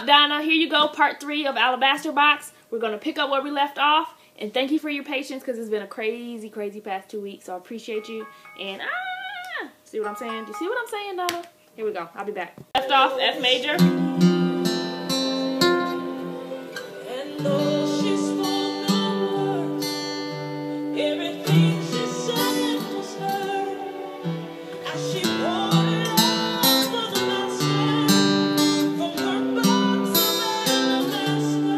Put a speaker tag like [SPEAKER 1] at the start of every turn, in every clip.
[SPEAKER 1] Donna, here you go, part 3 of Alabaster Box. We're going to pick up where we left off. And thank you for your patience because it's been a crazy, crazy past 2 weeks. So I appreciate you. And, see what I'm saying? Do you see what I'm saying, Donna? Here we go. I'll be back. Left off F major. And though she spoke no words, everything she said was heard. As she poured it out for the master from her box of alabaster.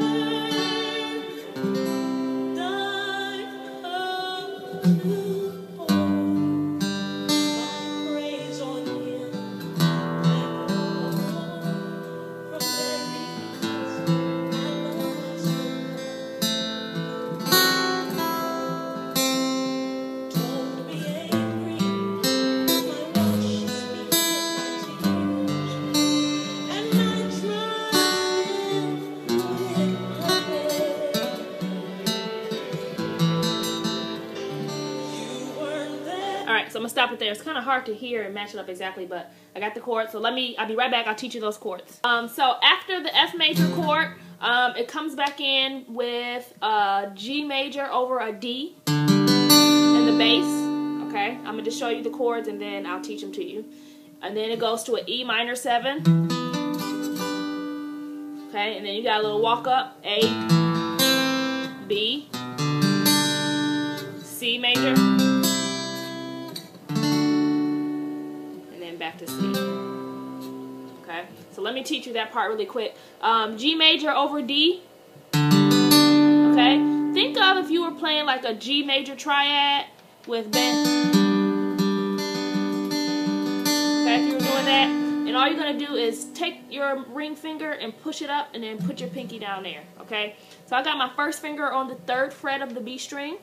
[SPEAKER 1] Dive come to pour my praise on him. Alright, so I'm going to stop it there. It's kind of hard to hear and match it up exactly, but I got the chords. So I'll be right back. I'll teach you those chords. So after the F major chord, it comes back in with a G major over a D in the bass. Okay, I'm going to just show you the chords and then I'll teach them to you. And then it goes to an E minor 7. Okay, and then you got a little walk up. A, B, C major. Back to C. Okay, so let me teach you that part really quick. G major over D. Okay, think of if you were playing like a G major triad with bend. Okay, if you were doing that, and all you're gonna do is take your ring finger and push it up, and then put your pinky down there. Okay, so I got my first finger on the 3rd fret of the B string,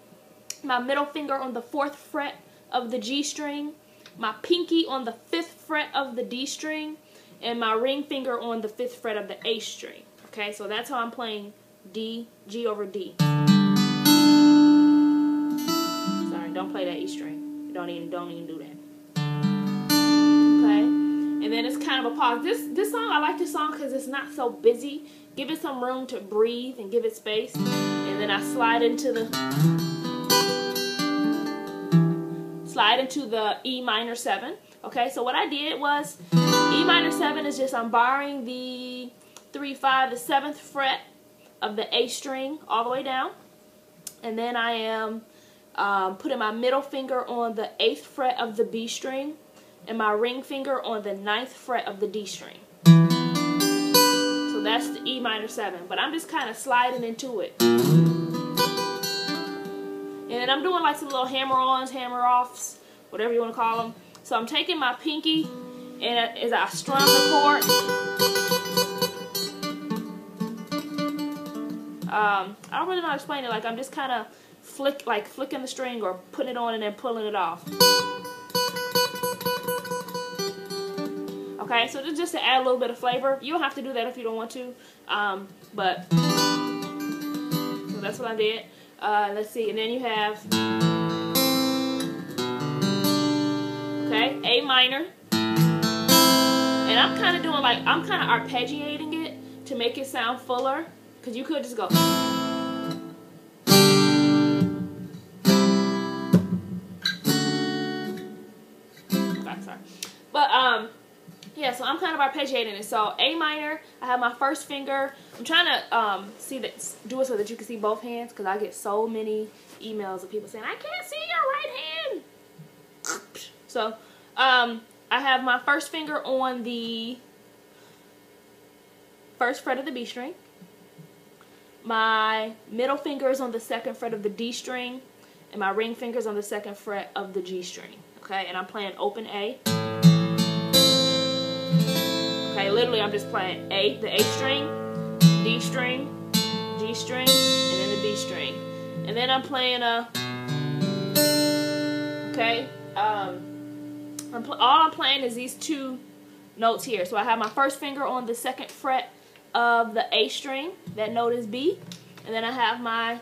[SPEAKER 1] my middle finger on the 4th fret of the G string, my pinky on the 5th fret of the D string, and my ring finger on the 5th fret of the A string. Okay, so that's how I'm playing D, G over D. Sorry, don't play that E string. Don't even do that. Okay, and then it's kind of a pause. This song, I like this song because it's not so busy. Give it some room to breathe and give it space. And then I slide into the E minor 7. Okay, so what I did was E minor 7 is just I'm borrowing the 3, 5, the 7th fret of the A string all the way down, and then I am putting my middle finger on the 8th fret of the B string and my ring finger on the 9th fret of the D string. So that's the E minor 7, but I'm just kind of sliding into it. And then I'm doing like some little hammer-ons, hammer-offs, whatever you want to call them. So I'm taking my pinky, and as I strum the chord, I don't really know how to explain it. Like I'm just kind of flicking the string or putting it on and then pulling it off. Okay, so just to add a little bit of flavor. You don't have to do that if you don't want to, but so that's what I did. Let's see, and then you have, okay, A minor, and I'm kind of doing like, I'm kind of arpeggiating it to make it sound fuller, because you could just go, okay, sorry, but yeah, so I'm kind of arpeggiating it. So A minor, I have my first finger. I'm trying to do it so that you can see both hands, because I get so many emails of people saying, I can't see your right hand. So I have my first finger on the 1st fret of the B string. My middle finger is on the 2nd fret of the D string, and my ring finger is on the 2nd fret of the G string. Okay, and I'm playing open A. Okay, literally I'm just playing A, the A string, D string, G string, and then the B string. And then I'm playing a, okay, all I'm playing is these 2 notes here. So I have my first finger on the 2nd fret of the A string, that note is B. And then I have my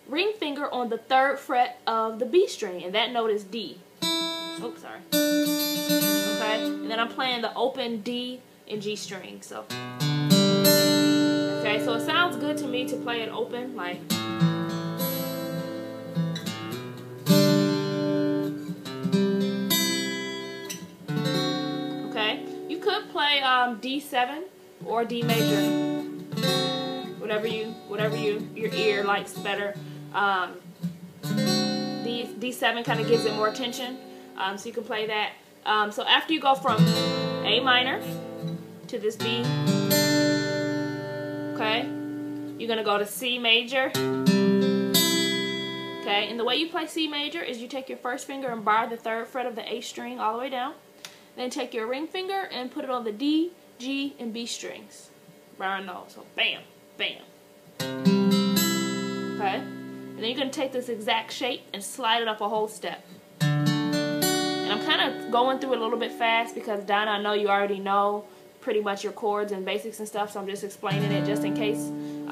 [SPEAKER 1] ring finger on the 3rd fret of the B string, and that note is D. Oops, sorry. Okay, and then I'm playing the open D and G string. So just play it open, like. Okay, you could play D7 or D major, whatever your ear likes better. D7 kind of gives it more attention, so you can play that. So after you go from A minor to this B, okay, you're gonna go to C major. Okay, and the way you play C major is you take your first finger and bar the 3rd fret of the A string all the way down. Then take your ring finger and put it on the D, G, and B strings. Barring those. So bam, bam. Okay? And then you're going to take this exact shape and slide it up a whole step. And I'm kind of going through it a little bit fast because, Donna, I know you already know pretty much your chords and basics and stuff, so I'm just explaining it just in case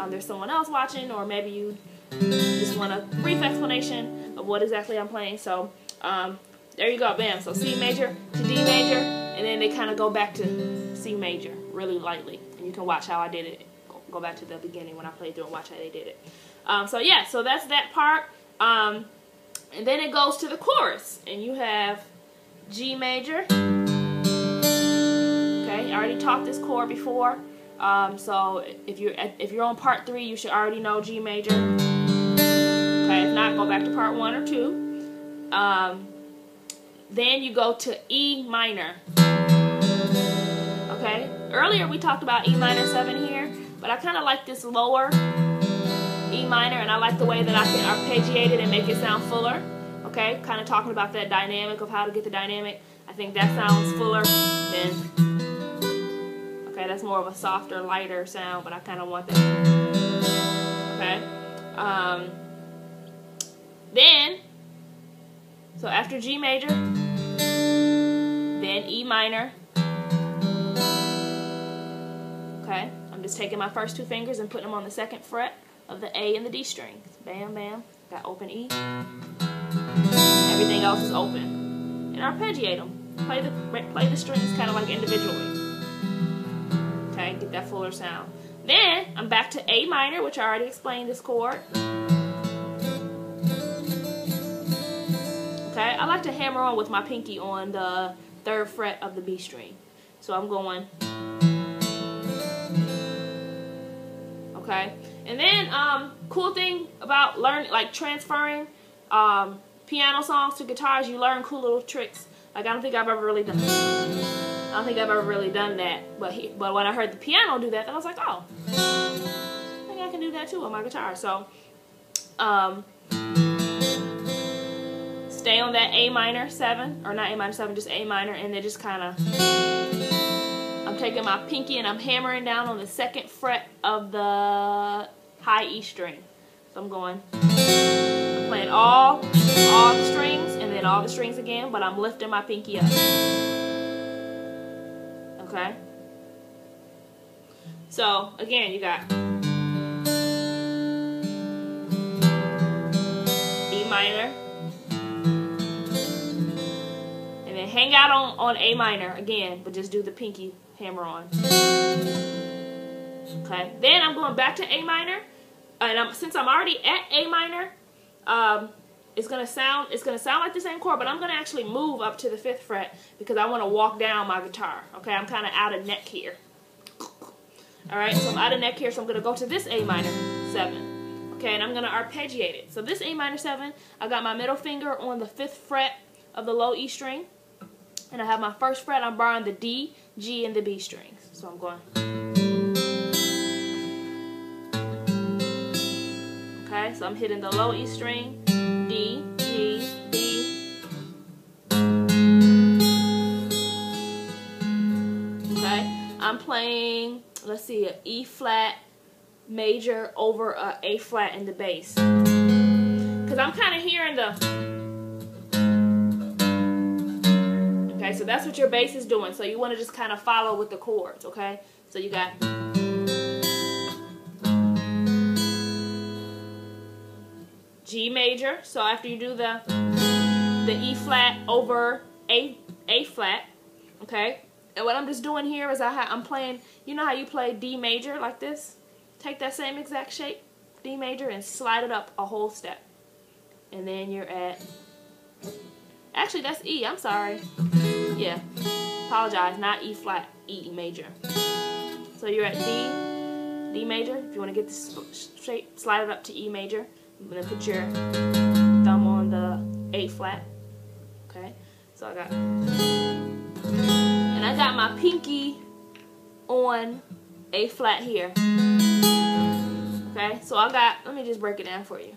[SPEAKER 1] there's someone else watching, or maybe you just want a brief explanation of what exactly I'm playing. So, there you go, bam. So C major to D major, and then they kind of go back to C major really lightly. And you can watch how I did it. Go back to the beginning when I played through and watch how they did it. So yeah, so that's that part. And then it goes to the chorus, and you have G major. Okay, I already taught this chord before. So if you're on part 3, you should already know G major. Okay, if not, go back to part 1 or 2. Then you go to E minor. Okay, earlier we talked about E minor 7 here, but I kind of like this lower E minor, and I like the way that I can arpeggiate it and make it sound fuller. Okay, kind of talking about that dynamic of how to get the dynamic. I think that sounds fuller than, okay, that's more of a softer, lighter sound, but I kind of want that. Okay, then, so after G major, then E minor. Okay, I'm just taking my first 2 fingers and putting them on the 2nd fret of the A and the D strings. Bam, bam. Got open E. Everything else is open. And arpeggiate them. Play the strings kind of like individually. Okay, get that fuller sound. Then I'm back to A minor, which I already explained this chord. Okay, I like to hammer on with my pinky on the 3rd fret of the B string. So I'm going. Okay, and then cool thing about learning, like transferring piano songs to guitars, you learn cool little tricks. Like I don't think I've ever really done that. But when I heard the piano do that, then I was like, oh, I think I can do that too on my guitar. So stay on that A minor 7, or not A minor 7, just A minor, and then just kind of, I'm taking my pinky and I'm hammering down on the 2nd fret of the high E string. So I'm playing all the strings and then all the strings again, but I'm lifting my pinky up. Okay? So again, you got E minor, and then hang out on A minor again, but just do the pinky hammer on. Okay, then I'm going back to A minor, and since I'm already at A minor, it's gonna sound like the same chord, but I'm gonna actually move up to the 5th fret because I want to walk down my guitar. Okay, I'm kind of out of neck here. All right, so I'm out of neck here, so I'm gonna go to this A minor 7. Okay, and I'm gonna arpeggiate it. So this A minor 7, I got my middle finger on the 5th fret of the low E string, and I have my 1st fret. I'm barring the D, G, and the B strings. So I'm going. Okay, so I'm hitting the low E string, D, G, B. Okay, I'm playing, let's see, an E flat major over a A flat in the bass. Because I'm kind of hearing the. Okay, so that's what your bass is doing. So you want to just kind of follow with the chords, okay? So you got G major. So after you do the E flat over A flat, okay? And what I'm just doing here is I'm playing, you know how you play D major like this? Take that same exact shape D major and slide it up a whole step. And then you're at, actually that's E, I'm sorry. Yeah, apologize, not E flat, E major. So you're at D major. If you want to get this shape, slide it up to E major. And then put your thumb on the A flat. Okay, so I got, and I got my pinky on A flat here. Okay, so I got, let me just break it down for you.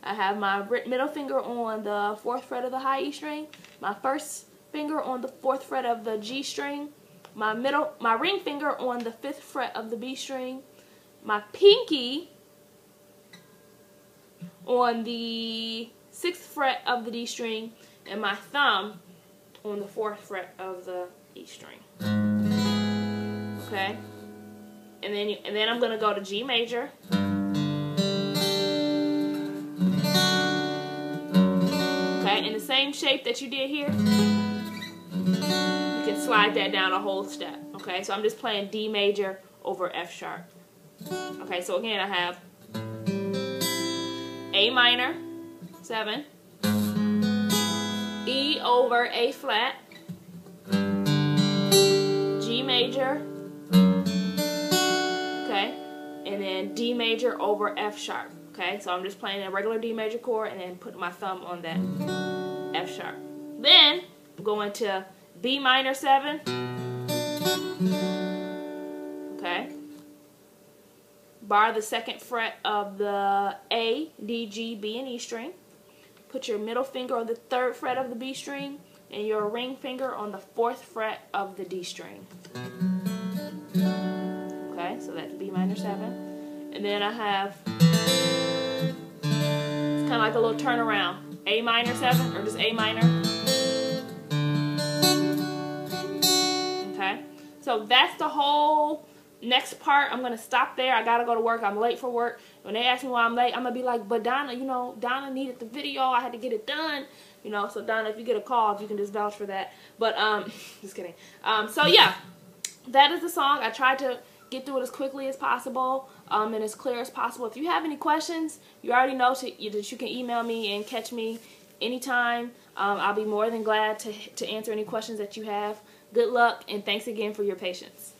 [SPEAKER 1] I have my middle finger on the 4th fret of the high E string, my first finger on the 4th fret of the G string, my ring finger on the 5th fret of the B string, my pinky on the 6th fret of the D string, and my thumb on the 4th fret of the E string. Okay, and then I'm gonna go to G major. Okay, in the same shape that you did here, you can slide that down a whole step. Okay, so I'm just playing D major over F sharp. Okay, so again I have A minor, 7, E over A flat, G major, okay, and then D major over F sharp. Okay, so I'm just playing a regular D major chord and then putting my thumb on that F sharp. Then I'm going to B minor 7. Okay. Bar the 2nd fret of the A, D, G, B, and E string. Put your middle finger on the 3rd fret of the B string and your ring finger on the 4th fret of the D string. Okay, so that's B minor 7. And then I have, it's kind of like a little turnaround. A minor 7, or just A minor. Okay, so that's the whole next part. I'm going to stop there. I got to go to work. I'm late for work. When they ask me why I'm late, I'm going to be like, but Donna, you know, Donna needed the video. I had to get it done. You know, so Donna, if you get a call, if you can just vouch for that. But, just kidding. So yeah, that is the song. I tried to get through it as quickly as possible and as clear as possible. If you have any questions, you already know that you can email me and catch me anytime. I'll be more than glad to answer any questions that you have. Good luck, and thanks again for your patience.